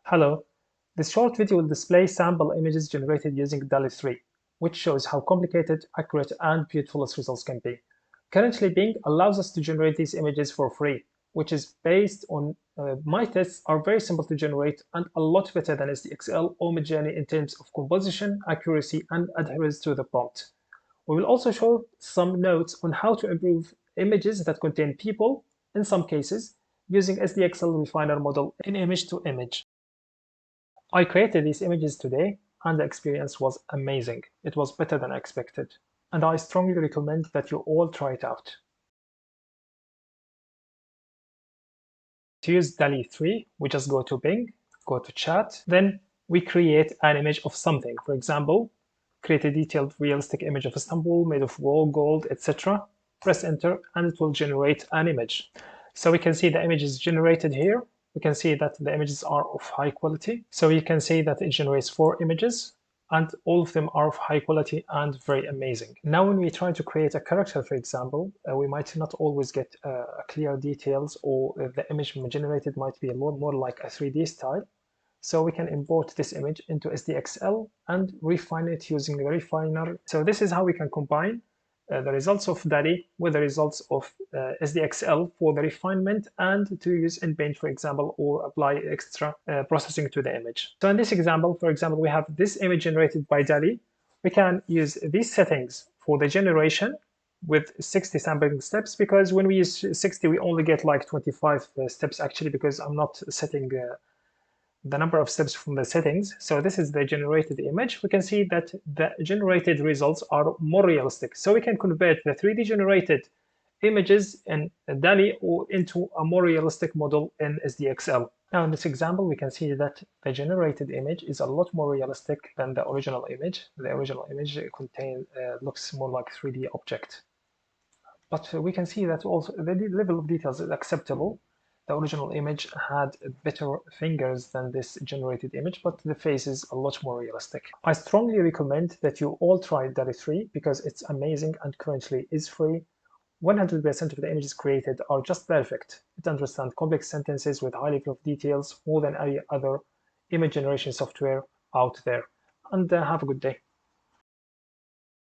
Hello, this short video will display sample images generated using Dalle3, which shows how complicated, accurate, and beautiful its results can be. Currently, Bing allows us to generate these images for free, which is based on my tests are very simple to generate and a lot better than SDXL or Midjourney in terms of composition, accuracy, and adherence to the prompt. We will also show some notes on how to improve images that contain people, in some cases, using SDXL refiner model in image to image. I created these images today and the experience was amazing. It was better than I expected. And I strongly recommend that you all try it out. To use Dalle3, we just go to Bing, go to chat, then we create an image of something. For example, create a detailed realistic image of Istanbul made of wool, gold, etc. Press enter and it will generate an image. So we can see the image is generated here. We can see that the images are of high quality. So you can see that it generates 4 images and all of them are of high quality and very amazing. Now when we try to create a character, for example, we might not always get clear details, or the image generated might be a lot more like a 3D style. So we can import this image into SDXL and refine it using the refiner. So this is how we can combine the results of Dalle with the results of SDXL for the refinement and to use in Paint, for example, or apply extra processing to the image. So in this example, for example, we have this image generated by Dalle. We can use these settings for the generation with 60 sampling steps, because when we use 60, we only get like 25 steps actually, because I'm not setting the number of steps from the settings. So this is the generated image. We can see that the generated results are more realistic. So we can convert the 3D generated images in Dalle or into a more realistic model in SDXL. Now in this example, we can see that the generated image is a lot more realistic than the original image. The original image looks more like a 3D object. But we can see that also the level of details is acceptable. The original image had better fingers than this generated image, but the face is a lot more realistic. I strongly recommend that you all try Dalle3 because it's amazing and currently is free. 100% of the images created are just perfect. It understands complex sentences with high level of details more than any other image generation software out there. And have a good day.